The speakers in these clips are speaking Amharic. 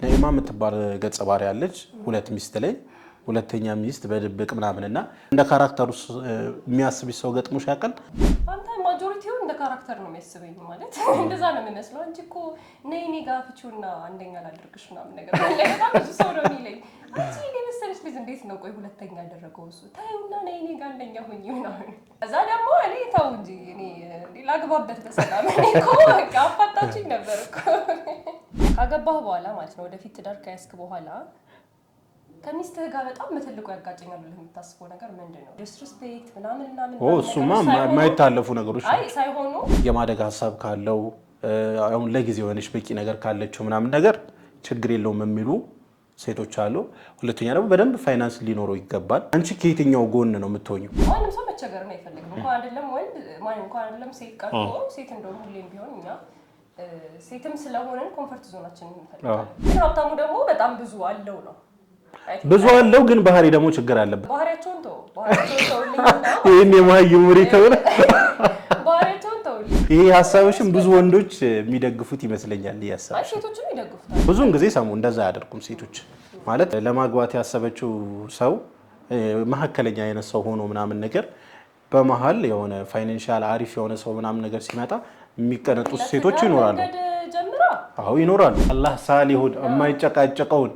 ነይማ የምትባል ገጸ ባህሪ ያለች ሁለት ሚስት ላይ ሁለተኛ ሚስት በድብቅ ምናምንና እንደ ካራክተሩ የሚያስብ ሰው ገጥሞሽ ያውቃል? አንተ ማጆሪቲው እንደ ካራክተር ነው የሚያስበኝ ማለት እንደዛ ነው የሚመስለው እንጂ እኮ ነይ ጋር ፍቹና አንደኛ ላድርግሽ ምናምን ነገር በጣም ብዙ ሰው ነው የሚለኝ። አንቺ እኔ መሰለሽ ልጅ እንዴት ነው ቆይ ሁለተኛ ያደረገው እሱ ታዩና ነይ ጋር አንደኛ ሆኜ ምናምን እዛ ደግሞ እኔ ተው እንጂ እኔ ላግባበት በሰላም እኔ እኮ በቃ አፋጣችኝ ነበር እኮ ካገባህ በኋላ ማለት ነው ወደፊት ትዳር ከያዝክ በኋላ ከሚስትህ ጋር በጣም በትልቁ ያጋጨኛል ብለህ የምታስበው ነገር ምንድነው? ዲስሪስፔክት ምናምን እሱማ የማይታለፉ ነገሮች አይ ሳይሆኑ የማደግ ሀሳብ ካለው አሁን ለጊዜው የሆነች በቂ ነገር ካለችው ምናምን ነገር ችግር የለውም የሚሉ ሴቶች አሉ። ሁለተኛ ደግሞ በደንብ ፋይናንስ ሊኖረው ይገባል። አንቺ ከየትኛው ጎን ነው የምትሆኚው? ማንም ሰው መቸገር ነው አይፈልግም። እንኳን አይደለም ወንድ ማንም እንኳን አይደለም ሴት ቀርቶ ሴት እንደውም ሁሌም ቢሆን እኛ ሴትም ስለሆነን ኮምፎርት ዞናችንን እንፈልጋለን። ግን ሀብታሙ ደግሞ በጣም ብዙ አለው ነው ብዙ አለው ግን ባህሪ ደግሞ ችግር አለበት። ባህሪያቸውን ተውልኝና ይሄን የማይሙሪ ተውለ ባህሪያቸውን ተውልኝ። ይሄ ሀሳብሽም ብዙ ወንዶች የሚደግፉት ይመስለኛል። ያሳብ ሴቶችም ይደግፉታል። ብዙውን ጊዜ ሰሙ እንደዛ አያደርጉም ሴቶች ማለት ለማግባት ያሰበችው ሰው መሀከለኛ አይነት ሰው ሆኖ ምናምን ነገር በመሃል የሆነ ፋይናንሻል አሪፍ የሆነ ሰው ምናምን ነገር ሲመጣ የሚቀነጡት ሴቶች ይኖራሉ። አዎ ይኖራሉ። አላህ ሳሊሁን የማይጨቃጨቀውን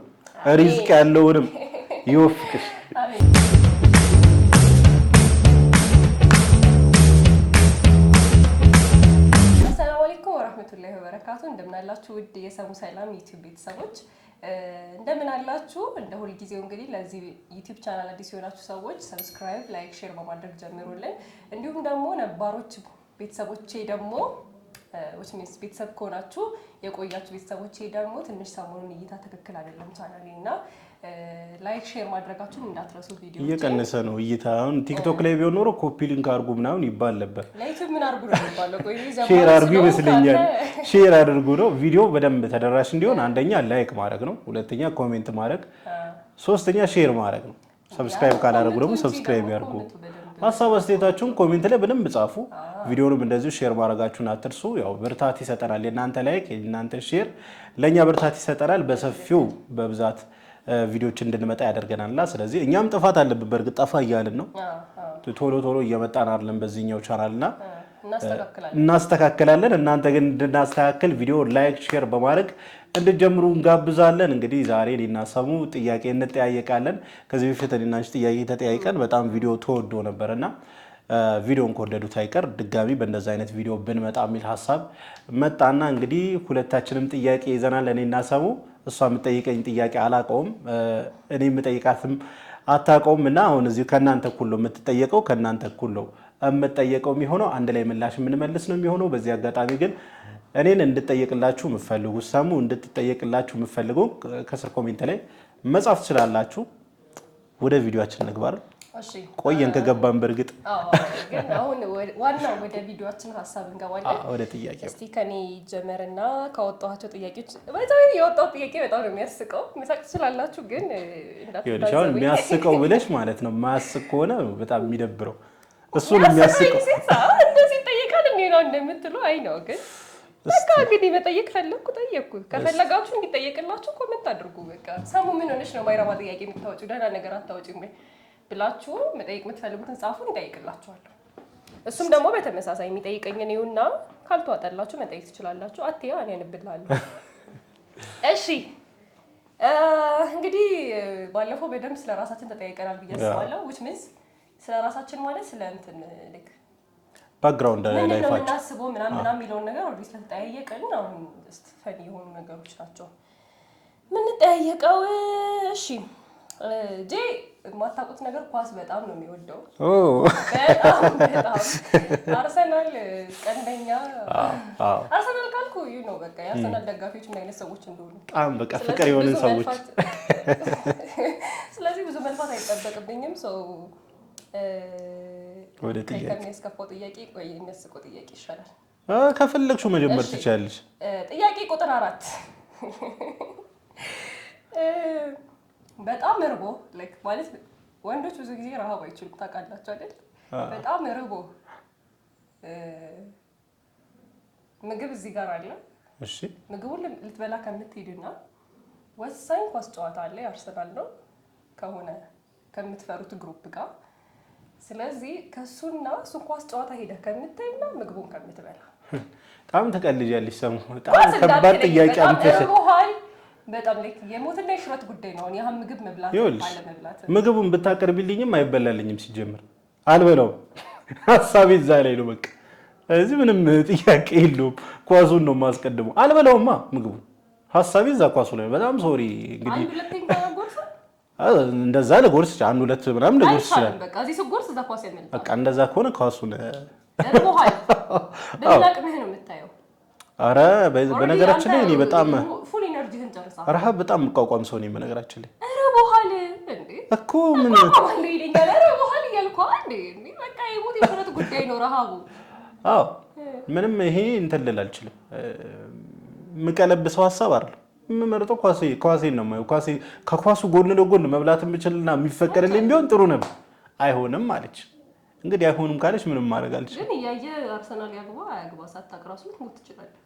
ሪዝቅ ያለውንም ይወፍቅሽ። አሰላሙ አለይኩም ወራህመቱላሂ ወበረካቱ። እንደምን አላችሁ ውድ የሰሙ ሰላም ዩቲዩብ ቤተሰቦች እንደምን አላችሁ? እንደ ሁል ጊዜው እንግዲህ ለዚህ ዩቲዩብ ቻናል አዲስ የሆናችሁ ሰዎች ሰብስክራይብ፣ ላይክ፣ ሼር በማድረግ ጀምሩልን። እንዲሁም ደግሞ ነባሮች ቤተሰቦቼ ደግሞ ወይስ ቤተሰብ ከሆናችሁ የቆያችሁ ቤተሰቦቼ ደግሞ ትንሽ ሰሞኑን እይታ ትክክል አይደለም ቻናሌ እና ላይክ ሼር ማድረጋችሁን እንዳትረሱ። ቪዲዮ እየቀነሰ ነው እይታ። አሁን ቲክቶክ ላይ ቢሆን ኖሮ ኮፒ ሊንክ አድርጉ ምናምን ይባል ነበር። ለዩቲዩብ ምን አድርጉ ነው የሚባለው? ቆይ ሼር አድርጉ ይመስለኛል። ሼር አድርጉ ነው ቪዲዮ በደንብ ተደራሽ እንዲሆን። አንደኛ ላይክ ማድረግ ነው፣ ሁለተኛ ኮሜንት ማድረግ፣ ሶስተኛ ሼር ማድረግ ነው። ሰብስክራይብ ካላደረጉ ደግሞ ሰብስክራይብ ያድርጉ። ሀሳብ አስተያየታችሁን ኮሜንት ላይ በደንብ ጻፉ። ቪዲዮንም እንደዚሁ ሼር ማድረጋችሁን አትርሱ። ያው ብርታት ይሰጠናል። የእናንተ ላይክ የእናንተ ሼር ለእኛ ብርታት ይሰጠናል። በሰፊው በብዛት ቪዲዮዎች እንድንመጣ ያደርገናልና ስለዚህ እኛም ጥፋት አለብን። በእርግጥ ጠፋ እያልን ነው፣ ቶሎ እየመጣን አይደለም በዚህኛው ቻናልና እናስተካክላለን። እናንተ ግን እንድናስተካክል ቪዲዮ ላይክ ሼር በማድረግ እንድጀምሩ እንጋብዛለን። እንግዲህ ዛሬ ሊናሰሙ ጥያቄ እንጠያየቃለን። ከዚህ በፊት እኔና አንቺ ጥያቄ ተጠያይቀን በጣም ቪዲዮ ተወዶ ነበርና ቪዲዮን ከወደዱት አይቀር ድጋሚ በእንደዛ አይነት ቪዲዮ ብንመጣ የሚል ሀሳብ መጣና እንግዲህ ሁለታችንም ጥያቄ ይዘናል። እኔና ሰሙ እሷ የምጠይቀኝ ጥያቄ አላውቀውም፣ እኔ የምጠይቃትም አታውቀውም እና አሁን እዚሁ ከእናንተ እኩል ነው የምትጠየቀው፣ ከእናንተ እኩል ነው የምጠየቀው የሚሆነው። አንድ ላይ ምላሽ የምንመልስ ነው የሚሆነው። በዚህ አጋጣሚ ግን እኔን እንድጠየቅላችሁ የምትፈልጉ ሰሙ እንድትጠየቅላችሁ የምትፈልጉ ከስር ኮሜንት ላይ መጻፍ ትችላላችሁ። ወደ ቪዲዮአችን እንግባር። እሺ ቆየን ከገባን በርግጥ ግን አሁን ዋናው ወደ ቪዲዮአችን ሀሳብ እንገባለን። ወደ ጥያቄ እስቲ ከኔ ጀመርና ካወጣኋቸው ጥያቄዎች በጣም የወጣው ጥያቄ በጣም ነው የሚያስቀው። መሳቅ ትችላላችሁ ግን እንዳትታዘቡ። የሚያስቀው ብለሽ ማለት ነው። ማያስቅ ከሆነ በጣም የሚደብረው እሱ ነው የሚያስቀው። እንደዚህ ጠይቃል እንዴ ነው እንደምትሉ አይ ነው ግን በቃ እንግዲህ መጠየቅ ፈለኩ ጠየቅኩ። ከፈለጋችሁ እንዲጠየቅላችሁ ኮሜንት አድርጉ። በቃ ሰሙ ምን ሆነሽ ነው ማይረባ ጥያቄ የምታወጪው? ደህና ነገር አታወጪም ወይ ብላችሁ መጠየቅ የምትፈልጉትን ጻፉን፣ ይጠይቅላችኋለሁ። እሱም ደግሞ በተመሳሳይ የሚጠይቀኝ ነውና ካልተዋጠላችሁ መጠየቅ ትችላላችሁ። አትያ እኔ አንብላለሁ። እሺ እንግዲህ ባለፈው በደንብ ስለራሳችን ተጠያይቀናል ብዬ አስባለሁ። which means ስለራሳችን ማለት ስለ እንትን ልክ ባክግራውንድ ላይ ላይፋችን እናስበው ምናምን የሚለውን ነገር ወዲህ ስለተጠያየቀን አሁን ፈኒ የሆኑ ነገሮች ናቸው ምን ጠያየቀው። እሺ ጄ የማታውቁት ነገር ኳስ በጣም ነው የሚወደው። በጣም አርሰናል ቀንደኛ አርሰናል ካልኩ ነው በቃ የአርሰናል ደጋፊዎች ምን አይነት ሰዎች እንደሆኑ በጣም በቃ ፍቅር የሆኑ ሰዎች። ስለዚህ ብዙ መልፋት አይጠበቅብኝም። ሰው ወደ ጥያቄ ከሚያስከፋው ጥያቄ ወይ የሚያስቀው ጥያቄ ይሻላል። ከፈለግሽው መጀመር ትችያለሽ። ጥያቄ ቁጥር 4 በጣም እርቦ ማለት ወንዶች ብዙ ጊዜ ረሃብ አይችሉም ታውቃላችሁ አይደል? በጣም እርቦ ምግብ እዚህ ጋር አለ። እሺ ምግቡን ልትበላ ከምትሄድና ወሳኝ ኳስ ጨዋታ አለ አርሰናል ነው ከሆነ ከምትፈሩት ግሩፕ ጋር። ስለዚህ ከሱና እሱን ኳስ ጨዋታ ሄደህ ከምታይና ምግቡን ከምትበላ በጣም ተቀልጃለሽ። ሰሙ በጣም ከባድ ጥያቄ አምጥተሽ በጣም ልክ የሞትና የሽረት ጉዳይ ነው። ያ ምግብ መብላት አለ መብላት ምግቡን ብታቀርብልኝም አይበላልኝም። ሲጀምር አልበላውም። ሐሳቤ እዛ ላይ ነው በቃ። እዚህ ምንም ጥያቄ የለውም። ኳሱን ነው የማስቀድመው። አልበላውማ ምግቡን። ሐሳቤ እዛ ኳሱ ላይ። በጣም ሶሪ እንግዲህ አንድ ሁለተኛ ጎርስ እንደዛ ለጎርስ አንድ ሁለት ምናምን ለጎርስ ይችላል። በቃ እዚህ ጎርስ እዛ ኳስ ያመልጣል። በቃ እንደዛ ከሆነ ኳሱን ደርቦሃል። በላቅምህ ነው የምታየው። አረ በነገራችን ላይ እኔ በጣም ፉል ኢነርጂህን ጨርሰሃል። ረሃብ በጣም የምቋቋም ሰው ነኝ በነገራችን ላይ። ረቦሃል እንዴ እኮ ምን ረቦሃል ይለኛል። ረቦሃል እያልኩ አንዴ በቃ የሞት የሽረት ጉዳይ ነው ረሃቡ። አዎ ምንም ይሄ እንትን ልል አልችልም። የምቀለብሰው ሀሳብ አይደለም። የምመርጠው ኳሴን ነው የማየው። ከኳሱ ጎን ለጎን መብላት የምችልና የሚፈቀድልኝ ቢሆን ጥሩ ነበር። አይሆንም አለች። እንግዲህ አይሆንም ካለች ምንም ማድረግ አልችልም። ግን እያየ አርሰናል ያግባ አያግባ ሳታውቅ እራሱ ልትሞት ትችላለህ።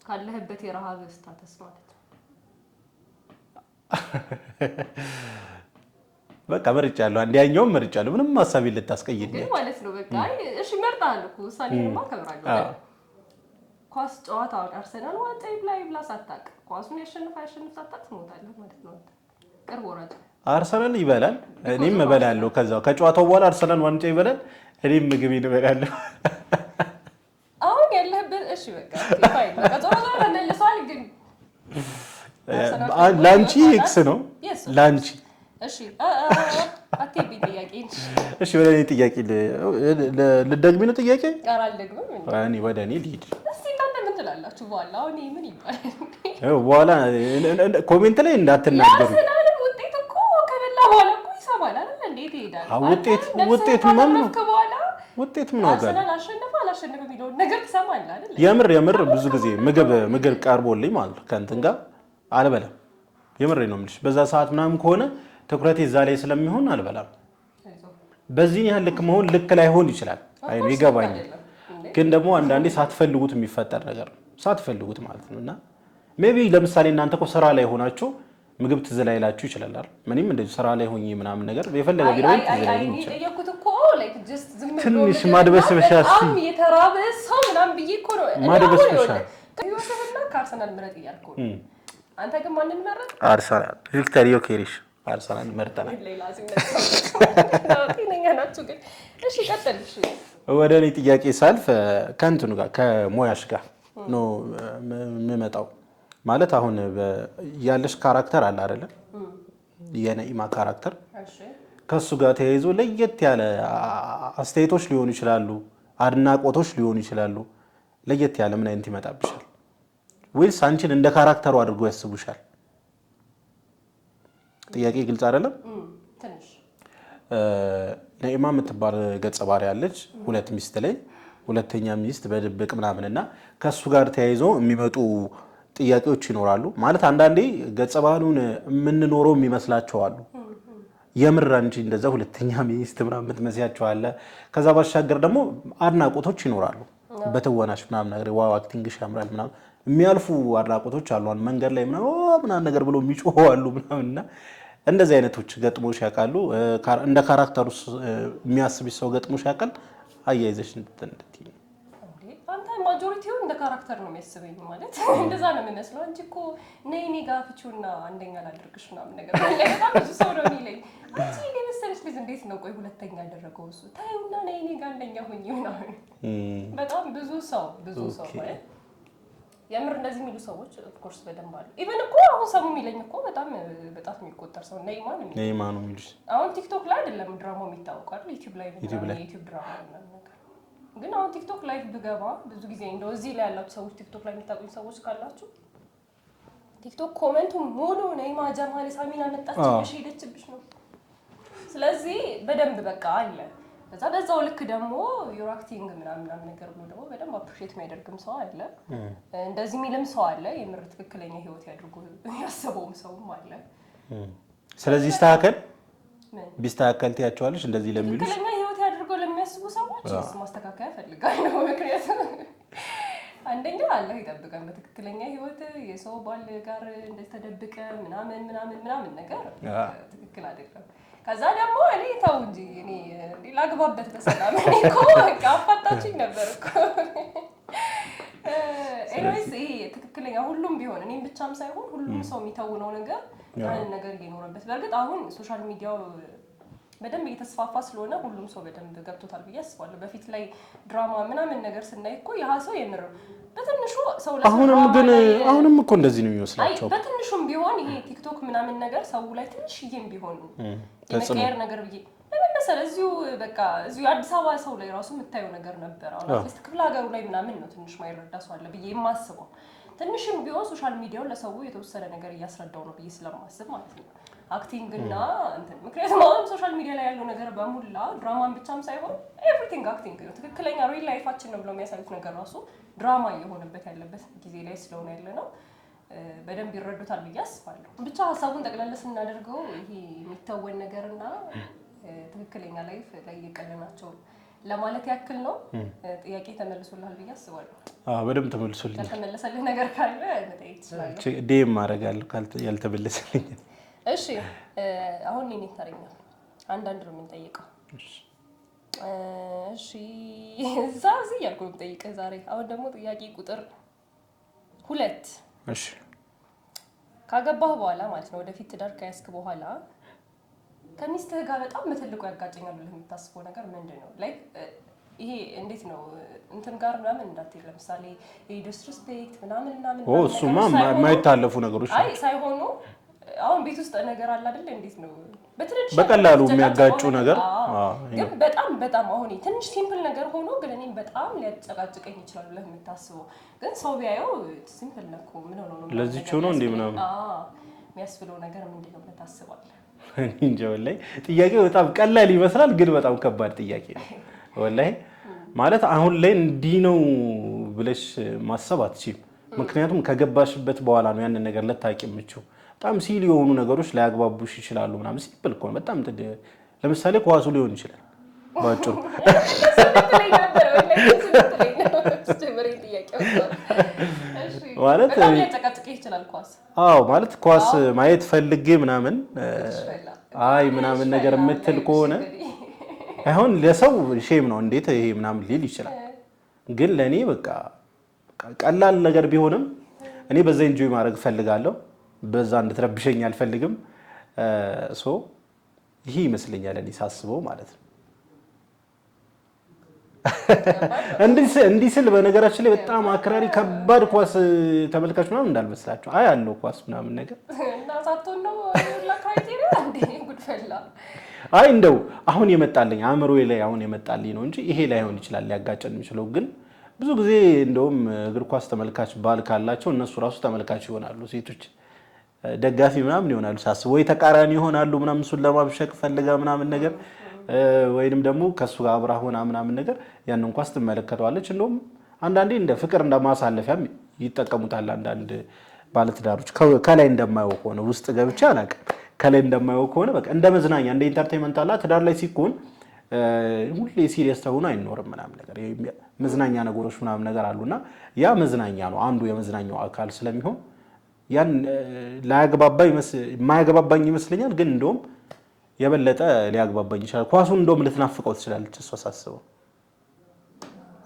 ካለህበት የረሃብ ስታተስ ማለት ነው። በቃ መርጫለሁ። አንደኛውም መርጫለሁ። ምንም ሀሳቤን ልታስቀይር ግን ማለት ነው። በቃ እሺ መርጣለሁ እኮ ውሳኔንማ አከብራለሁ። ኳስ ጨዋታውን አርሰናል ዋንጫ ይብላ ሳታውቅ ኳሱን ያሸንፍ ሳታውቅ ትሞታለህ ማለት ነው። ቅርብ ወራጅ አርሰናል ይበላል፣ እኔም እበላለሁ። ከዛው ከጨዋታው በኋላ አርሰናል ዋንጫ ይበላል፣ እኔም ምግቤን እበላለሁ። አሁን ያለህበት እሺ በቃ ፋይን በቃ ዞሮ ተመልሷል። ግን ላንቺ ኤክስ ነው ላንቺ። እሺ አትይብኝ ጥያቄ። እሺ ወደ እኔ ጥያቄ ልደግሚ ነው ጥያቄ? ቃል አልደግምም። እኔ ወደ እኔ ልሂድ። እስቲ እናንተ ምን ትላላችሁ? በኋላ አሁን ምን ይባላል? በኋላ ኮሜንት ላይ እንዳትናገሩ። ያርሰናል ውጤት እኮ ከበላ በኋላ እኮ ይሰማል አይደል? እንዴት ይሄዳል? ውጤት ምን ነው? ውጤት ምን ነው? አርሰናል አሸነፈ አላሸነፈ የሚለውን ነገር ትሰማለህ አይደል? የምር ብዙ ጊዜ ምግብ ቀርቦልኝ ማለት ከእንትን ጋር አልበላም። የምሬ ነው የምልሽ። በዛ ሰዓት ምናምን ከሆነ ትኩረቴ እዛ ላይ ስለሚሆን አልበላም። በዚህ ያህል ልክ መሆን ልክ ላይሆን ይችላል። አይ ይገባኛል። ግን ደግሞ አንዳንዴ ሳትፈልጉት የሚፈጠር ነገር ነው። ሳትፈልጉት ማለት ነውና ሜቢ ለምሳሌ እናንተ እኮ ስራ ላይ ሆናችሁ ምግብ ትዝ ላይላችሁ ይችላል አይደል? ምንም እንደዚህ ስራ ላይ ሆኜ ምናምን ነገር የፈለገ ቢሆን ትዝ ላይልኝ ይችላል። ትንሽ ማድበስበሻ እስኪ የተራበ ሰው ምናምን ብዬ እኮ ነው ማድበስበሻ ከዩኤስኤና ከአርሰናል ምረጥ እያልኩ ነው። አንተ ግን ማንን መረጥ? አርሰናል። ቪክተር ዮኬሬሽ አርሰናል መርጠናል። እሺ ቀጥል። ወደ እኔ ጥያቄ ሳልፍ ከእንትኑ ጋር ከሞያሽ ጋር ነው የምመጣው። ማለት አሁን ያለሽ ካራክተር አለ አይደለ? የነኢማ ካራክተር ከሱ ጋር ተያይዞ ለየት ያለ አስተያየቶች ሊሆኑ ይችላሉ፣ አድናቆቶች ሊሆኑ ይችላሉ። ለየት ያለ ምን አይነት ይመጣብሻል? ወይስ አንቺን እንደ ካራክተሩ አድርጎ ያስቡሻል? ጥያቄ ግልጽ አይደለም። ነኢማ የምትባል ገጸ ባህሪ ያለች ሁለት ሚስት ላይ ሁለተኛ ሚስት በድብቅ ምናምንና ከሱ ጋር ተያይዞ የሚመጡ ጥያቄዎች ይኖራሉ። ማለት አንዳንዴ ገጸ ባህሪውን የምንኖረው የሚመስላቸው አሉ። የምር አንቺ እንደዛ ሁለተኛ ሚስት ምናምን የምትመስያቸው አለ። ከዛ ባሻገር ደግሞ አድናቆቶች ይኖራሉ። በትወናሽ ምናምን ነገር ዋው አክቲንግሽ ያምራል ምናምን የሚያልፉ አድናቆቶች አሉ። መንገድ ላይ ምናምን ነገር ብሎ የሚጮሁ አሉ ምናምንና እንደዚህ አይነቶች ገጥሞሽ ያውቃሉ? እንደ ካራክተሩ የሚያስብሽ ሰው ገጥሞሽ ያውቃል? አያይዘሽ እንድትይ አንተ ማጆሪቲውን እንደ ካራክተር ነው የሚያስበኝ ማለት እንደዛ ነው የሚመስለው እንጂ እኮ ነይ እኔ ጋር ፍቺውና አንደኛ ላድርግሽ ምናምን ነገር በጣም ብዙ ሰው ነው የሚለኝ። አንቺ እኔ መሰለሽ ልጅ እንዴት ነው ቆይ ሁለተኛ ያደረገው እሱ ታዩና ነይ እኔ ጋር አንደኛ ሆኜ ምናምን በጣም ብዙ ሰው ማለት የምር እንደዚህ የሚሉ ሰዎች ኦፍ ኮርስ በደንብ አሉ። ኢቨን እኮ አሁን ሰሙ የሚለኝ እኮ በጣም የሚቆጠር ሰው ነይማ ነው የሚሉሽ። አሁን ቲክቶክ ላይ አይደለም ድራማው የሚታወቀው አይደል? ዩቲዩብ ላይ የዩቲዩብ ድራማ ምናምን ነገር ግን አሁን ቲክቶክ ላይ ብገባ ብዙ ጊዜ እንደው እዚህ ላይ ያላችሁ ሰዎች ቲክቶክ ላይ የሚታወቁ ሰዎች ካላችሁ ቲክቶክ ኮሜንቱ ሙሉ ነይማ ጀማል ሳሚና መጣችብሽ ሄደችብሽ ነው። ስለዚህ በደንብ በቃ አለ። ከዛ በዛው ልክ ደግሞ ዩር አክቲንግ ምናምን ነገር ብሎ ደግሞ በደንብ አፕሪሺየት የሚያደርግም ሰው አለ። እንደዚህ የሚልም ሰው አለ። የምር ትክክለኛ ህይወት ያድርጉ ያሰበውም ሰውም አለ። ስለዚህ ቢስተካከል ትያቸዋለሽ እንደዚህ ለሚሉሽ ትክክለኛ ህይወት ያድርገው ለሚያስቡ ሰዎች ማስተካከያ ፈልጋለሁ። ምክንያቱም አንደኛ አላህ ይጠብቀን በትክክለኛ ህይወት የሰው ባል ጋር እንደተደብቀ ምናምን ነገር ትክክል አይደለም። ከዛ ደግሞ እኔ ተው እንጂ እኔ ላግባበት በሰላም እኔ እኮ በቃ አፋታችኝ ነበር እኮ። ኤኒዌይስ ይሄ ትክክለኛ ሁሉም ቢሆን እኔም ብቻም ሳይሆን ሁሉም ሰው የሚተውነው ነገር ያንን ነገር እየኖረበት። በእርግጥ አሁን ሶሻል ሚዲያው በደንብ እየተስፋፋ ስለሆነ ሁሉም ሰው በደንብ ገብቶታል ብዬ አስባለሁ። በፊት ላይ ድራማ ምናምን ነገር ስናይ እኮ ያ ሰው የምር በትንሹ ሰው አሁንም እኮ እንደዚህ ነው የሚመስላቸው። በትንሹም ቢሆን ይሄ ቲክቶክ ምናምን ነገር ሰው ላይ ትንሽዬም ቢሆን የመቀየር ነገር ብዬ ለምሳሌ እዚሁ አዲስ አበባ ሰው ላይ ራሱ የምታየው ነገር ነበር። አሁን አትሊስት ክፍለ ሀገሩ ላይ ምናምን ነው ትንሽ ማይረዳ ሰው አለ ብዬ የማስበው። ትንሽም ቢሆን ሶሻል ሚዲያውን ለሰው የተወሰነ ነገር እያስረዳው ነው ብዬ ስለማስብ ማለት ነው። አክቲንግ እና እንትን ምክንያቱም አሁን ሶሻል ሚዲያ ላይ ያለው ነገር በሙላ ድራማን ብቻም ሳይሆን ኤቭሪቲንግ አክቲንግ ነው። ትክክለኛ ሪል ላይፋችን ነው ብለው የሚያሳዩት ነገር ራሱ ድራማ እየሆነበት ያለበት ጊዜ ላይ ስለሆነ ያለ ነው። በደንብ ይረዱታል ብዬ አስባለሁ። ብቻ ሀሳቡን ጠቅላላ ስናደርገው ይሄ የሚታወን ነገርና ትክክለኛ ላይፍ ላይ የቀለናቸው ለማለት ያክል ነው። ጥያቄ ተመልሶልሃል ብዬ አስባለሁ። በደንብ ተመልሶልኛል። ያልተመለሰልህ ነገር ካለ መጠየቅ ትችላለህ። ዴም ማድረጋለሁ ያልተመለሰልኝ። እሺ አሁን እኔ ታረኛ አንዳንድ ነው የምንጠይቀው። እሺ ዛዚ ያልኩ ነው የምጠይቀው ዛሬ። አሁን ደግሞ ጥያቄ ቁጥር 2። እሺ ካገባህ በኋላ ማለት ነው ወደፊት ትዳር ከያዝክ በኋላ ከሚስትህ ጋር በጣም በትልቁ ያጋጨኛል ብለህ የምታስበው ነገር ምንድን ነው? ላይክ ይሄ እንዴት ነው እንትን ጋር ምናምን እንዳትል፣ ለምሳሌ ዲስሪስፔክት ምናምን እሱማ የማይታለፉ ነገሮች ሳይሆኑ አሁን ቤት ውስጥ ነገር አለ አይደል? እንዴት ነው በቀላሉ የሚያጋጩ ነገር ግን በጣም አሁን ትንሽ ሲምፕል ነገር ሆኖ ግን እኔም በጣም ሊያጨቃጭቀኝ ይችላል ብለህ የምታስበው ግን ሰው ቢያየው ሲምፕል ነው እኮ ምን ሆኖ ነው ለዚህች ሆኖ እንዴ ምናምን የሚያስብለው ነገር ምንድን ነው ብለህ ታስባለህ? እንጃ ወላሂ ጥያቄው በጣም ቀላል ይመስላል ግን በጣም ከባድ ጥያቄ ነው ወላሂ። ማለት አሁን ላይ እንዲህ ነው ብለሽ ማሰብ አትችይም። ምክንያቱም ከገባሽበት በኋላ ነው ያንን ነገር ልታውቂ የምችው። በጣም ሲል የሆኑ ነገሮች ላያግባቡሽ ይችላሉ ምናምን ሲምፕል እኮ ነው በጣም ለምሳሌ ኳሱ ሊሆን ይችላል ባጭሩ ማለት ማለት ኳስ ማየት ፈልጌ ምናምን አይ ምናምን ነገር የምትል ከሆነ አሁን ለሰው ሼም ነው እንዴት ይሄ ምናምን ሊል ይችላል። ግን ለኔ በቃ ቀላል ነገር ቢሆንም እኔ በዛ ኢንጆይ ማድረግ ፈልጋለሁ። በዛ እንድትረብሸኝ አልፈልግም። ይሄ ይመስለኛል እኔ ሳስበው ማለት ነው። እንዲህ ስል በነገራችን ላይ በጣም አክራሪ ከባድ ኳስ ተመልካች ምናምን እንዳልመስላችሁ አይ አለው ኳስ ምናምን ነገር አይ እንደው አሁን የመጣልኝ አእምሮዬ ላይ አሁን የመጣልኝ ነው እንጂ ይሄ ላይሆን ይችላል ሊያጋጨን የሚችለው። ግን ብዙ ጊዜ እንደውም እግር ኳስ ተመልካች ባል ካላቸው እነሱ ራሱ ተመልካች ይሆናሉ። ሴቶች ደጋፊ ምናምን ይሆናሉ ሳስብ ወይ ተቃራኒ ይሆናሉ ምናምን እሱን ለማብሸቅ ፈልጋ ምናምን ነገር ወይንም ደግሞ ከሱ ጋር አብራ ሆና ምናምን ነገር ያንን ኳስ ትመለከተዋለች። እንደውም አንዳንዴ እንደ ፍቅር እንደማሳለፊያም ይጠቀሙታል አንዳንድ ባለትዳሮች። ከላይ እንደማየው ከሆነ ውስጥ ገብቼ አላውቅም። ከላይ እንደማየው ከሆነ በቃ እንደ መዝናኛ እንደ ኢንተርቴይንመንት አላ ትዳር ላይ ሲኮን ሁሌ ሲሪየስ ተሆኖ አይኖርም ምናምን ነገር መዝናኛ ነገሮች ምናምን ነገር አሉና ያ መዝናኛ ነው አንዱ የመዝናኛው አካል ስለሚሆን ያን የማያገባባኝ ይመስለኛል። ግን እንደውም የበለጠ ሊያግባባኝ ይችላል። ኳሱን እንደውም ልትናፍቀው ትችላለች እሷ ሳስበው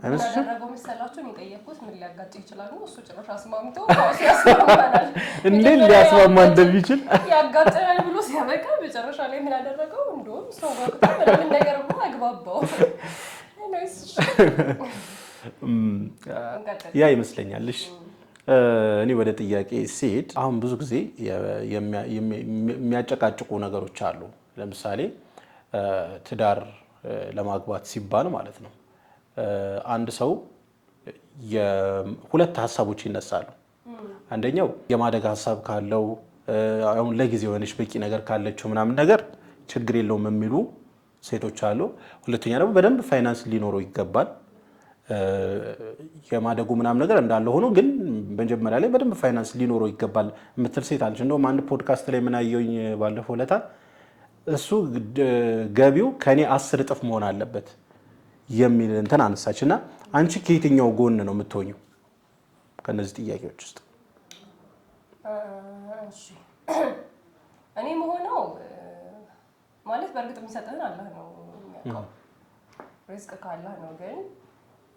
አይመስልሽም? መሰላችሁ ነው የጠየኩት ምን ሊያጋጭ ይችላል ነው እሱ ጭራሽ አስማምቶ ኳሱ ያስማማናል እንዴ ሊያስማማ እንደሚችል ያጋጨናል ብሎ ሲያበቃ መጨረሻ ላይ ምን አደረገው? እንደውም ሰው ጋር ምን ነገር ብሎ አግባባው ያ ይመስለኛል። እሺ እኔ ወደ ጥያቄ ሲሄድ አሁን ብዙ ጊዜ የሚያጨቃጭቁ ነገሮች አሉ። ለምሳሌ ትዳር ለማግባት ሲባል ማለት ነው አንድ ሰው የሁለት ሀሳቦች ይነሳሉ። አንደኛው የማደግ ሀሳብ ካለው አሁን ለጊዜው የሆነች በቂ ነገር ካለችው ምናምን ነገር ችግር የለውም የሚሉ ሴቶች አሉ። ሁለተኛ ደግሞ በደንብ ፋይናንስ ሊኖረው ይገባል። የማደጉ ምናምን ነገር እንዳለ ሆኖ ግን መጀመሪያ ላይ በደንብ ፋይናንስ ሊኖረው ይገባል የምትል ሴት አለች። እንደውም አንድ ፖድካስት ላይ ምን አየሁኝ ባለፈው ዕለት እሱ ገቢው ከኔ 10 እጥፍ መሆን አለበት የሚል እንትን አነሳችና አንቺ ከየትኛው ጎን ነው የምትሆኚው? ከነዚህ ጥያቄዎች ውስጥ? እሺ እኔ መሆነው ማለት በእርግጥ የሚሰጥህን አላህ ነው የሚያውቀው። ሪዝቅ ካላህ ነው። ግን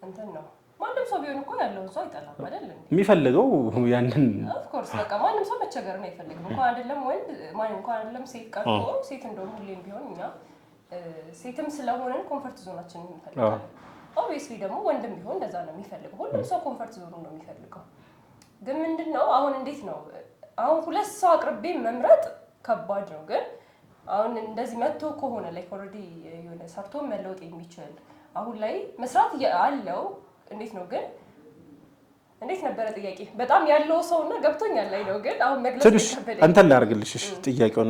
እንትን ነው ማንም ሰው ቢሆን እኮ ያለውን ሰው አይጠላም አይደል እንዴ? የሚፈልገው ያንን ኦፍ ኮርስ በቃ ማንም ሰው መቸገር ነው አይፈልግም። እንኳን አይደለም ወንድ እንኳን አይደለም ሴት ቀርቶ ሴት እንደውም ሁሌም ቢሆን እኛ ሴትም ስለሆነን ኮምፈርት ዞናችንን እንፈልጋለን። ኦብቪየስሊ ደግሞ ወንድም ቢሆን እንደዛ ነው የሚፈልገው። ሁሉም ሰው ኮምፈርት ዞኑ ነው የሚፈልገው። ግን ምንድነው አሁን እንዴት ነው አሁን ሁለት ሰው አቅርቤ መምረጥ ከባድ ነው። ግን አሁን እንደዚህ መጥቶ ከሆነ ላይ ኦልሬዲ የሆነ ሰርቶ መለወጥ የሚችል አሁን ላይ መስራት አለው እንዴት ነው ግን እንዴት ነበረ ጥያቄ? በጣም ያለው ሰውና ገብቶኛል ላይ ነው። ግን አሁን መግለጽ ይከብዳል። እንትን ላድርግልሽ ጥያቄውን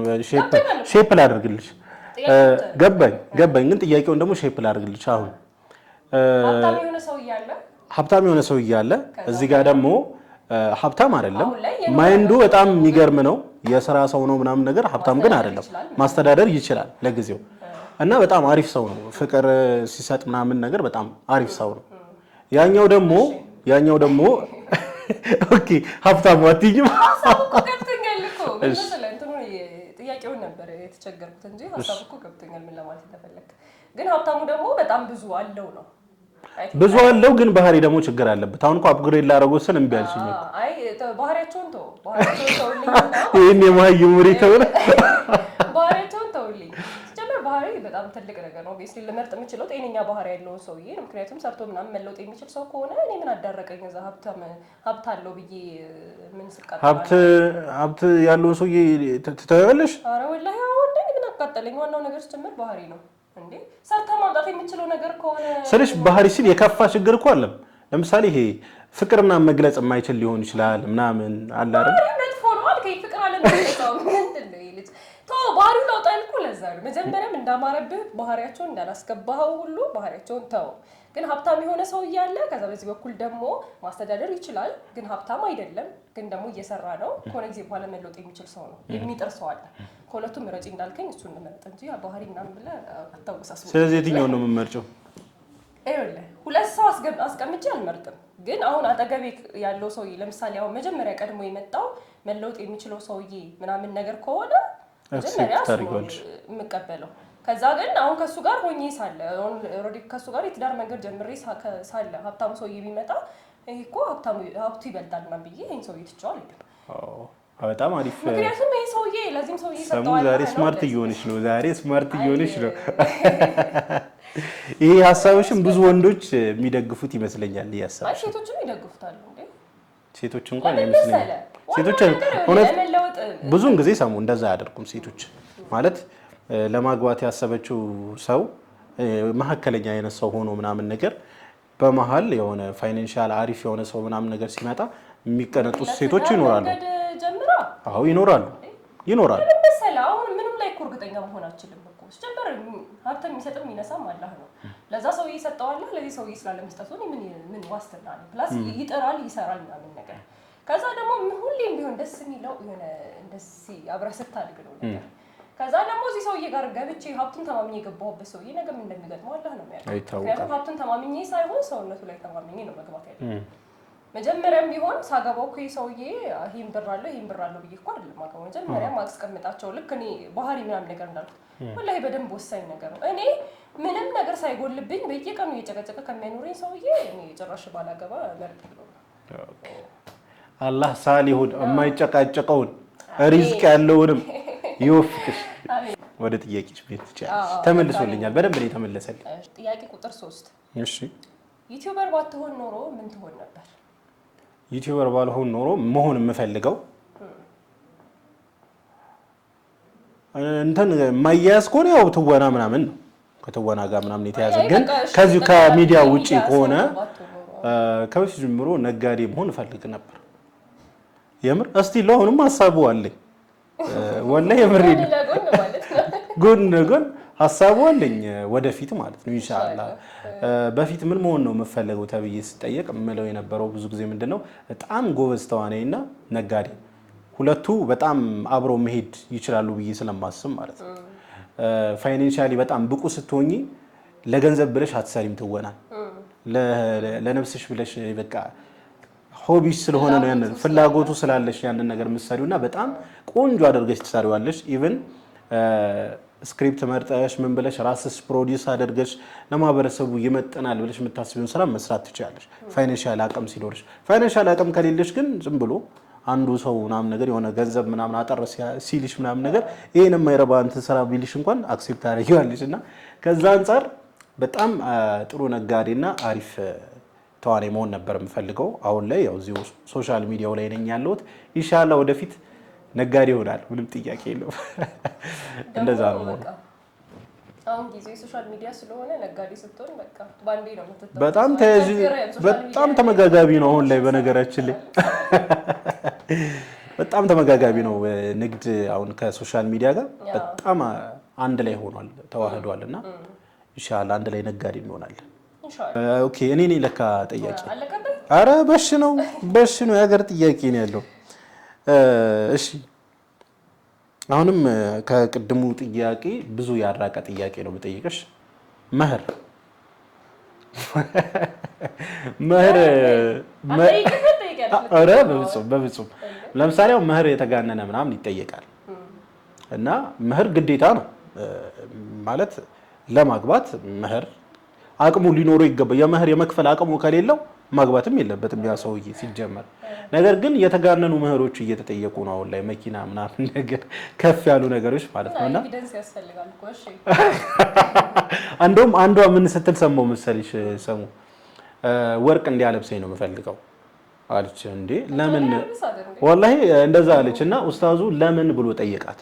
ሼፕ ላድርግልሽ። ገባኝ ግን ጥያቄውን ደግሞ ሼፕ ላድርግልሽ። አሁን ሀብታም የሆነ ሰው እያለ እዚህ ጋር ደግሞ ሀብታም አይደለም፣ ማይንዱ በጣም የሚገርም ነው፣ የሥራ ሰው ነው ምናምን ነገር፣ ሀብታም ግን አይደለም፣ ማስተዳደር ይችላል ለጊዜው እና በጣም አሪፍ ሰው ነው፣ ፍቅር ሲሰጥ ምናምን ነገር በጣም አሪፍ ሰው ነው። ያኛው ደግሞ ኦኬ ሀብታም አትይኝም? ገብቶኛል እኮ ጥያቄውን ነበር የተቸገርኩት እንጂ ሀሳቡ እኮ ገብቶኛል ምን ለማለት እንደፈለክ። ግን ሀብታሙ ደግሞ በጣም ብዙ አለው ነው ብዙ አለው ግን ባህሪ ደግሞ ችግር አለበት። አሁን እኮ አፕግሬድ ላደረገው ስል እምቢ አልሽኝ። አይ ባህሪያቸውን ተውልኝ። ይሄን የማይዩ ምሪት ነው ባህሪያቸውን ተውልኝ። ሲጀመር ባህሪ በጣም ትልቅ ነገር ነው። ኦብቪየስሊ ልመርጥ የምችለው ጤነኛ ባህሪ ያለውን ሰውዬ ነው። ምክንያቱም ሰርቶ ምናምን መለወጥ የሚችል ሰው ከሆነ እኔ ምን አዳረቀኝ እዛ ሀብት አለው ብዬ ምን ስቃጠል ሀብት ያለውን ሰውዬ ትተያለሽ? ኧረ ወላሂ አሁን ምን አቃጠለኝ። ዋናው ነገር ሲጀመር ባህሪ ነው እንዴ። ሰርታ ማምጣት የምችለው ነገር ከሆነ ስለሽ ባህሪ ሲል የከፋ ችግር እኮ አለም። ለምሳሌ ይሄ ፍቅር ምናምን መግለጽ የማይችል ሊሆን ይችላል ምናምን አለ አይደል? መጥፎ ነው አልከኝ። ፍቅር አለ ነው ምንድን ነው ይልጅ ተው ባህሪውን አውጣኝ እኮ ለዛ ነው መጀመሪያም እንዳማረብህ ባህሪያቸውን እንዳላስገባኸው ሁሉ ባህሪያቸውን ተው። ግን ሀብታም የሆነ ሰው እያለ ከዛ በዚህ በኩል ደግሞ ማስተዳደር ይችላል፣ ግን ሀብታም አይደለም፣ ግን ደግሞ እየሰራ ነው። ከሆነ ጊዜ በኋላ መለወጥ የሚችል ሰው ነው፣ የሚጥር ሰው አለ። ከሁለቱም ምረጪ እንዳልከኝ እሱን እንመረጥ እንጂ ባህሪ ምናምን ብለህ አታወሳስበው። ስለዚህ የትኛውን ነው የምመርጨው? ይኸውልህ ሁለት ሰው አስቀምጬ አልመርጥም። ግን አሁን አጠገቤ ያለው ሰውዬ ለምሳሌ አሁን መጀመሪያ ቀድሞ የመጣው መለወጥ የሚችለው ሰውዬ ምናምን ነገር ከሆነ መጀመሪያ የምቀበለው። ከዛ ግን አሁን ከሱ ጋር ሆኜ ሳለ ኦልሬዲ ከሱ ጋር የትዳር መንገድ ጀምሬ ሳለ ሀብታሙ ሰውዬ ቢመጣ ይሄ እኮ ሀብቱ ይበልጣል ምናምን ብዬ ይሄን ሰውዬ ትቼው አልሄድም። በጣም አሪፍ። ምክንያቱም ይሄ ሰውዬ ለዚህም ሰውዬ ሰጠዋል። ዛሬ ስማርት እየሆነች ነው። ይሄ ሀሳብሽም ብዙ ወንዶች የሚደግፉት ይመስለኛል። ያሳብ ሴቶችም ይደግፉታል እንዴ? ሴቶች እንኳን አይመስለኝም። ሴቶች እውነት ብዙውን ጊዜ ሰሙ እንደዛ አያደርጉም። ሴቶች ማለት ለማግባት ያሰበችው ሰው መሀከለኛ አይነት ሰው ሆኖ ምናምን ነገር በመሀል የሆነ ፋይናንሻል አሪፍ የሆነ ሰው ምናምን ነገር ሲመጣ የሚቀነጡት ሴቶች ይኖራሉ። አዎ ይኖራሉ። አሁን ምንም ላይ እኮ እርግጠኛ መሆን አልችልም እኮ ሲጀመር ሀብት የሚሰጥም የሚነሳም አላህ ነው። ለዛ ሰውዬ ይሰጠዋል። ለዚህ ሰውዬ ስላለመስጠቱ ምን ዋስትና አለ? ፕላስ ይጥራል፣ ይሰራል ምናምን ነገር። ከዛ ደግሞ ሁሌም ቢሆን ደስ የሚለው የሆነ እንደዚህ አብረህ ስታድግ ነው ነገር። ከዛ ደግሞ እዚህ ሰውዬ ጋር ገብቼ ሀብቱን ተማምኜ የገባሁበት ሰውዬ ነገ ምን እንደሚገጥመው አላህ ነው የሚያውቀው። ምክንያቱም ሀብቱን ተማምኜ ሳይሆን ሰውነቱ ላይ ተማምኜ ነው መግባት ያለው። መጀመሪያም ቢሆን ሳገባው እኮ ሰውዬ ይሄን ብር አለው ብዬ እኮ አይደለም ማገባው። መጀመሪያ ማስቀምጣቸው ልክ እኔ ባህሪ ምናምን ነገር እንዳልኩት ወላሂ በደንብ ወሳኝ ነገር ነው። እኔ ምንም ነገር ሳይጎልብኝ በየቀኑ እየጨቀጨቀ ከሚያኖረኝ ሰውዬ እኔ ጭራሽ ባላገባ እመርጣለሁ። አላህ ሳሊሁን የማይጨቃጨቀውን ሪዝቅ ያለውንም ይወፍቅሽ። ወደ ጥያቄሽ ቤት ትችያለሽ። ተመልሶልኛል፣ በደንብ ነው የተመለሰልኝ። ጥያቄ ቁጥር 3 እሺ ዩቲዩበር ባትሆን ኖሮ ምን ትሆን ነበር? ዩቲዩበር ባልሆን ኖሮ መሆን የምፈልገው እንትን ማያያዝ ከሆነ ያው ትወና ምናምን ነው። ከትወና ጋር ምናምን የተያዘ ግን ከዚሁ ከሚዲያ ውጪ ከሆነ ከበፊት ጀምሮ ነጋዴ መሆን እፈልግ ነበር። የምር እስቲ ለአሁንም ሀሳቡ አለኝ። ወላሂ የምር ጎን ሀሳቡ አለኝ ወደፊት ማለት ነው ኢንሻአላህ። በፊት ምን መሆን ነው የምፈልገው ተብዬ ስጠየቅ የምለው የነበረው ብዙ ጊዜ ምንድነው በጣም ጎበዝ ተዋናይና ነጋዴ ሁለቱ በጣም አብረው መሄድ ይችላሉ ብዬ ስለማስብ ማለት ነው። ፋይናንሻሊ በጣም ብቁ ስትሆኚ ለገንዘብ ብለሽ አትሰሪም ትወናል። ለነፍስሽ ብለሽ በቃ ሆቢሽ ስለሆነ ነው ያንን ፍላጎቱ ስላለሽ ያንን ነገር የምትሰሪውና በጣም ቆንጆ አድርገሽ ትሰሪዋለሽ። ኢቭን ስክሪፕት መርጠሽ ምን ብለሽ ራስሽ ፕሮዲዩስ አድርገሽ ለማህበረሰቡ ይመጥናል ብለሽ የምታስቢውን ስራ መስራት ትችላለሽ፣ ፋይናንሻል አቅም ሲኖርሽ። ፋይናንሻል አቅም ከሌለሽ ግን ዝም ብሎ አንዱ ሰው ምናምን ነገር የሆነ ገንዘብ ምናምን አጠር ሲልሽ ምናምን ነገር ይሄን የማይረባ እንትን ስራ ቢልሽ እንኳን አክሴፕት አድርጊዋለሽ። እና ከዛ አንፃር በጣም ጥሩ ነጋዴና አሪፍ ተዋናይ መሆን ነበር የምፈልገው። አሁን ላይ ያው እዚሁ ሶሻል ሚዲያው ላይ ነኝ ያለሁት። ኢንሻአላህ ወደፊት ነጋዴ ይሆናል፣ ምንም ጥያቄ የለውም። እንደዛ ነው። አሁን ጊዜው ሶሻል ሚዲያ ስለሆነ ነጋዴ ስትሆን በቃ ባንዴ ነው የምትተው። በጣም ተመጋጋቢ ነው አሁን ላይ በነገራችን ላይ በጣም ተመጋጋቢ ነው ንግድ አሁን ከሶሻል ሚዲያ ጋር በጣም አንድ ላይ ሆኗል፣ ተዋህዷልና ኢንሻአላህ አንድ ላይ ነጋዴ እንሆናለን። ኦኬ እኔ ነኝ ለካ ጥያቄ። አረ በሽ ነው የሀገር ጥያቄ ነው ያለው። እሺ አሁንም ከቅድሙ ጥያቄ ብዙ ያራቀ ጥያቄ ነው የምጠይቅሽ። መህር አረ በፍጹም ለምሳሌ መህር የተጋነነ ምናምን ይጠየቃል እና መህር ግዴታ ነው ማለት ለማግባት መህር አቅሙ ሊኖረው ይገባል። የመህር የመክፈል አቅሙ ከሌለው ማግባትም የለበትም ያ ሰውዬ ሲጀመር። ነገር ግን የተጋነኑ መህሮች እየተጠየቁ ነው አሁን ላይ መኪና ምናምን ነገር ከፍ ያሉ ነገሮች ማለት ነውና ኤቪደንስ ያስፈልጋል እኮ። እሺ አንዱም አንዷ ምን ስትል ሰማው መሰልሽ ሰሙ ወርቅ እንዲያለብሰኝ ነው የምፈልገው አለች። እንዴ ለምን ወላሂ እንደዛ አለችና ኡስታዙ ለምን ብሎ ጠየቃት።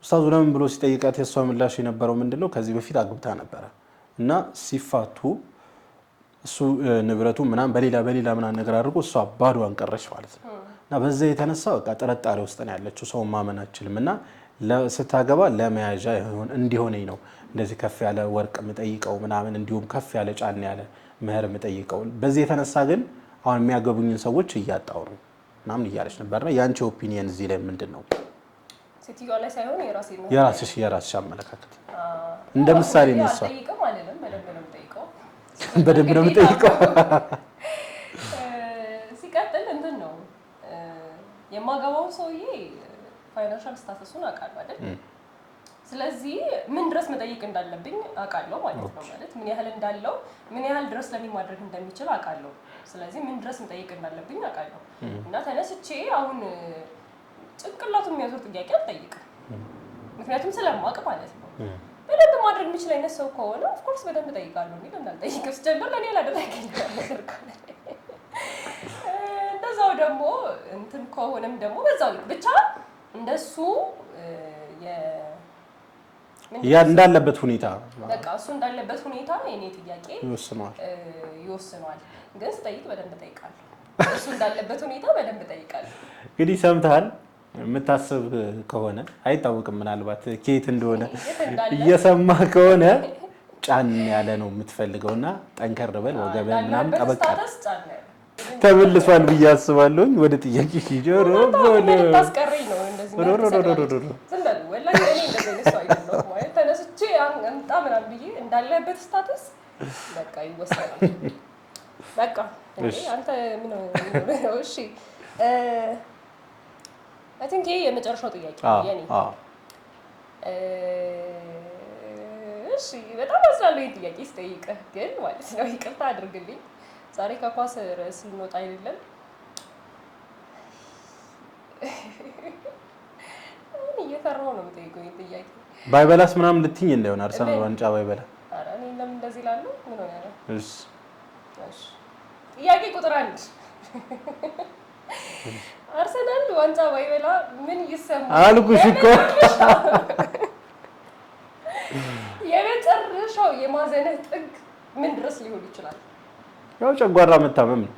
ኡስታዙ ለምን ብሎ ሲጠይቃት የሷ ምላሽ የነበረው ምንድነው ከዚህ በፊት አግብታ ነበረ እና ሲፋቱ እሱ ንብረቱ ምናምን በሌላ ምናምን ነገር አድርጎ እሷ ባዶዋን ቀረች ማለት ነው። እና በዛ የተነሳ በቃ ጥርጣሬ ውስጥ ነው ያለችው። ሰው ማመን አትችልም። እና ስታገባ ለመያዣ እንዲሆነኝ ነው እንደዚህ ከፍ ያለ ወርቅ የምጠይቀው ምናምን እንዲሁም ከፍ ያለ ጫን ያለ መህር የምጠይቀው። በዚህ የተነሳ ግን አሁን የሚያገቡኝን ሰዎች እያጣው ነው ምናምን እያለች ነበርና የአንቺ ኦፒኒየን እዚህ ላይ ምንድን ነው? ሴትዮዋ ላይ ሳይሆን የራስሽ አመለካከት እንደ ምሳሌ ነው። እሷ በደንብ ነው የምጠይቀው። ሲቀጥል እንትን ነው የማገባው ሰውዬ ፋይናንሻል ስታተሱን አውቃለሁ አይደል? ስለዚህ ምን ድረስ መጠየቅ እንዳለብኝ አውቃለሁ ማለት ነው። ማለት ምን ያህል እንዳለው ምን ያህል ድረስ ለምን ማድረግ እንደሚችል አውቃለሁ። ስለዚህ ምን ድረስ መጠየቅ እንዳለብኝ አውቃለሁ። እና ተነስቼ አሁን ጭንቅላቱ የሚያዞር ጥያቄ አልጠይቅም፣ ምክንያቱም ስለማውቅ ማለት ነው። በደንብ ማድረግ የሚችል አይነት ሰው ከሆነ ኦፍኮርስ በደንብ እጠይቃለሁ። እኔ ለምን አልጠይቅም? ስጀምር ለእኔ ላደረገኝ ነገር ካለ እንደዛው ደግሞ እንትን ከሆነም ደግሞ በዛው ብቻ እንደሱ እንዳለበት ሁኔታ በቃ እሱ እንዳለበት ሁኔታ የኔ ጥያቄ ይወስነዋል። ግን ስጠይቅ በደንብ እጠይቃለሁ። እሱ እንዳለበት ሁኔታ በደንብ እጠይቃለሁ። እንግዲህ ሰምተሃል። የምታስብ ከሆነ አይታወቅም፣ ምናልባት ከየት እንደሆነ እየሰማ ከሆነ ጫን ያለ ነው የምትፈልገውና ጠንከር በል ወገበን ምናምን ጠበቅ ተመልሷል ብዬ አስባለሁ። ወደ ጥያቄ ጆሮ ታስቀረኝ ነው እንደዚህ ወላሂ እኔ እንደዚህ ነው ሳይሆን ማለት ተነስቼ አንጣ ምናምን ብዬ እንዳለበት ስታተስ በቃ ይወሰናል። በቃ አንተ ምን ነው? እሺ አይ ቲንክ ይሄ የመጨረሻው ጥያቄ ነው የኔ። እሺ በጣም አስላለሁ ይሄን ጥያቄ ስጠይቅህ ግን ማለት ነው ይቅርታ አድርግልኝ። ዛሬ ከኳስ ርዕስ ልንወጣ አይደለም። እኔ እየፈራሁ ነው የምጠይቀው ይሄን ጥያቄ። ባይበላስ ምናምን ልትይኝ እንደሆነ አርሰናል ዋንጫ ባይበላ። ኧረ እኔ ለምን እንደዚህ እላለሁ? ምን ሆነ ነው? እሺ ጥያቄ ቁጥር 1 አርሰናል ዋንጫ ባይበላ ምን ይሰማል? አልኩሽ እኮ የመጨረሻው የማዘንህ ጥግ ምን ድረስ ሊሆን ይችላል? ያው ጨጓራ መታመም ነው።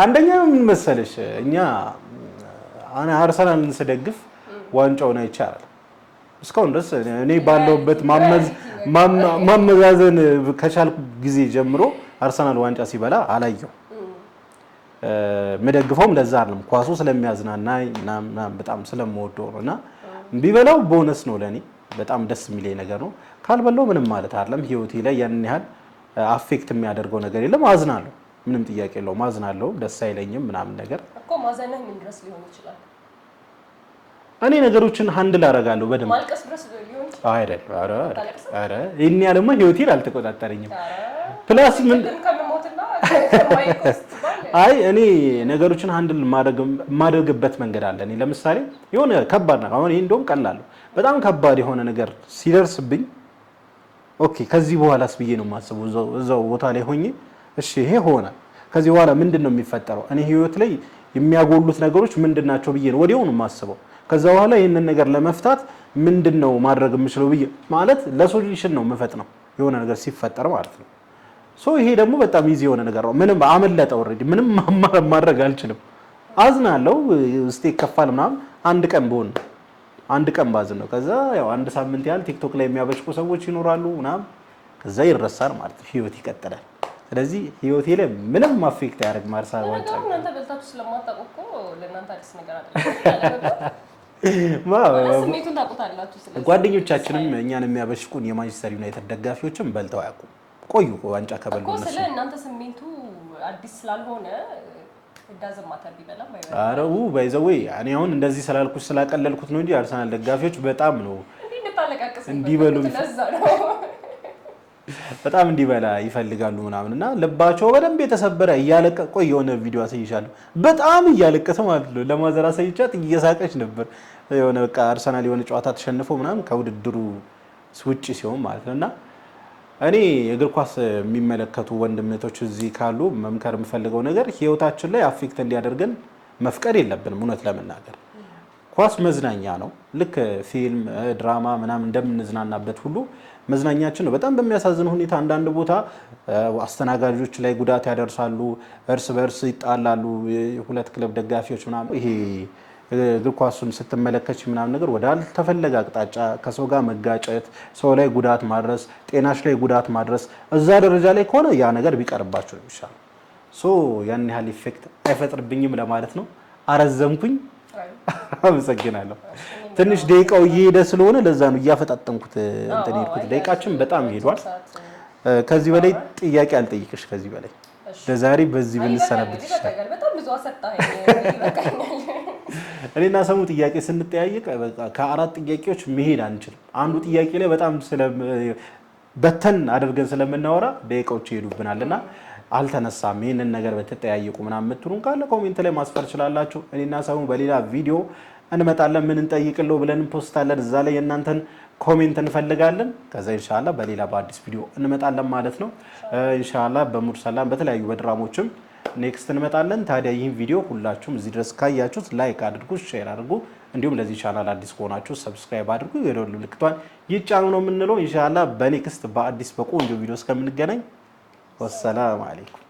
አንደኛ ምን መሰለሽ እኛ አርሰናልን ስደግፍ ዋንጫውን አይቻል እስካሁን ድረስ እኔ ባለውበት ማመዛዘን ከቻልኩ ጊዜ ጀምሮ አርሰናል ዋንጫ ሲበላ አላየው። መደግፈውም ለዛ አይደለም ኳሱ ስለሚያዝናናኝ እና በጣም ስለምወደው ነውና ቢበላው ቦነስ ነው ለኔ በጣም ደስ የሚለኝ ነገር ነው። ካልበላው ምንም ማለት አይደለም። ህይወቴ ላይ ያን ያህል አፌክት የሚያደርገው ነገር የለም። አዝናለሁ ምንም ጥያቄ የለውም። ማዝናለሁ፣ ደስ አይለኝም ምናምን ነገር እኮ ማዘንህ ምን ድረስ ሊሆን ይችላል? እኔ ነገሮችን ሃንድል አደርጋለሁ በደንብ። ማልቀስ ድረስ ሊሆን ይችላል አይደል? ኧረ ይሄን ያለማ ህይወቴን አልተቆጣጠረኝም። ፕላስ ምን አይ እኔ ነገሮችን ሃንድል ማድረግበት መንገድ አለ። እኔ ለምሳሌ የሆነ ከባድ ነገር አሁን ይሄ እንደውም ቀላል በጣም ከባድ የሆነ ነገር ሲደርስብኝ ኦኬ ከዚህ በኋላስ ብዬ ነው የማስበው እዛው ቦታ ላይ ሆኜ እሺ ይሄ ሆነ ከዚህ በኋላ ምንድነው የሚፈጠረው እኔ ህይወት ላይ የሚያጎሉት ነገሮች ምንድናቸው ብዬ ነው ወዲያው ነው የማስበው። ከዛ በኋላ ይሄንን ነገር ለመፍታት ምንድነው ማድረግ የምችለው ብዬ ማለት ለሶሉሽን ነው የምፈጥነው የሆነ ነገር ሲፈጠር ማለት ነው። ሶ ይሄ ደግሞ በጣም ኢዚ የሆነ ነገር ነው። ምንም አመለጠ ኦሬዲ ምንም ማድረግ አልችልም። አዝናለሁ እስቲ ይከፋል ምናምን አንድ ቀን ባዝን ነው። ከዛ ያው አንድ ሳምንት ያህል ቲክቶክ ላይ የሚያበሽቁ ሰዎች ይኖራሉ ምናምን ከዛ ይረሳል ማለት ነው። ህይወት ይቀጥላል። ስለዚህ ህይወቴ ላይ ምንም አፌክት ያደርግ ማርሳ ዋንጫ እናንተ በልታችሁ ስለማታውቁ እኮ ለእናንተ አዲስ ነገር አይደለም። ስሜቱን ታውቁታላችሁ። ስለዚህ ጓደኞቻችንም እኛን የሚያበሽቁን የማንቸስተር ዩናይትድ ደጋፊዎችም በልተው አያውቁም። ቆዩ ዋንጫ ከበሉ እኮ ስለ እናንተ ስሜቱ አዲስ ስላልሆነ እንዳዘማታ ቢበላም አይበላም። አረው ባይዘው እኔ አሁን እንደዚህ ስላልኩት ስላቀለልኩት ነው እንጂ አርሰናል ደጋፊዎች በጣም ነው እንዲበሉ በጣም እንዲበላ ይፈልጋሉ ምናምንና ልባቸው በደንብ የተሰበረ እያለቀ ቆይ የሆነ ቪዲዮ አሳይሻለሁ። በጣም እያለቀሰ ማለት ነው። ለማዘር አሳይቻት እየሳቀች ነበር። የሆነ በቃ አርሰናል የሆነ ጨዋታ ተሸንፎ ምናምን ከውድድሩ ውጪ ሲሆን ማለት ነውና እኔ እግር ኳስ የሚመለከቱ ወንድምቶች እዚህ ካሉ መምከር የምፈልገው ነገር ህይወታችን ላይ አፌክት እንዲያደርገን መፍቀድ የለብንም። እውነት ለመናገር ኳስ መዝናኛ ነው። ልክ ፊልም፣ ድራማ ምናምን እንደምንዝናናበት ሁሉ መዝናኛችን ነው። በጣም በሚያሳዝን ሁኔታ አንዳንድ ቦታ አስተናጋጆች ላይ ጉዳት ያደርሳሉ፣ እርስ በእርስ ይጣላሉ፣ ሁለት ክለብ ደጋፊዎች ምናምን። ይሄ እግር ኳሱን ስትመለከች ምናምን ነገር ወደ አልተፈለገ አቅጣጫ ከሰው ጋር መጋጨት፣ ሰው ላይ ጉዳት ማድረስ፣ ጤናሽ ላይ ጉዳት ማድረስ እዛ ደረጃ ላይ ከሆነ ያ ነገር ቢቀርባቸው ይሻላል። ያን ያህል ኢፌክት አይፈጥርብኝም ለማለት ነው። አረዘምኩኝ። አመሰግናለሁ። ትንሽ ደቂቃው እየሄደ ስለሆነ ለዛ ነው እያፈጣጠንኩት እንትን ሄድኩት። ደቂቃችን በጣም ሄዷል። ከዚህ በላይ ጥያቄ አልጠይቅሽ። ከዚህ በላይ ለዛሬ በዚህ ብንሰናበት ይችላል። በጣም ብዙ አሰጣኝ ይበቃኛል። እኔና ሰሙ ጥያቄ ስንጠያየቅ ከአራት ጥያቄዎች መሄድ አንችልም። አንዱ ጥያቄ ላይ በጣም በተን አድርገን ስለምናወራ ደቂቃዎች ይሄዱብናልና አልተነሳም። ይሄንን ነገር በተጠያየቁ ምናምን የምትሉን ካለ ኮሜንት ላይ ማስፈር ይችላልላችሁ። እኔና ሰሙ በሌላ ቪዲዮ እንመጣለን። ምን እንጠይቅለው ብለን ፖስታለን። እዛ ላይ የእናንተን ኮሜንት እንፈልጋለን። ከዛ ኢንሻአላህ በሌላ በአዲስ ቪዲዮ እንመጣለን ማለት ነው። ኢንሻአላህ በሙርሰላም በተለያዩ በድራሞችም ኔክስት እንመጣለን። ታዲያ ይህን ቪዲዮ ሁላችሁም እዚህ ድረስ ካያችሁት ላይክ አድርጉ፣ ሼር አድርጉ። እንዲሁም ለዚህ ቻናል አዲስ ከሆናችሁ ሰብስክራይብ አድርጉ። የደወል ምልክቷን ይጫኑ ነው የምንለው። ኢንሻአላህ በኔክስት በአዲስ በቆንጆ ቪዲዮ እስከምንገናኝ ወሰላም አለይኩም።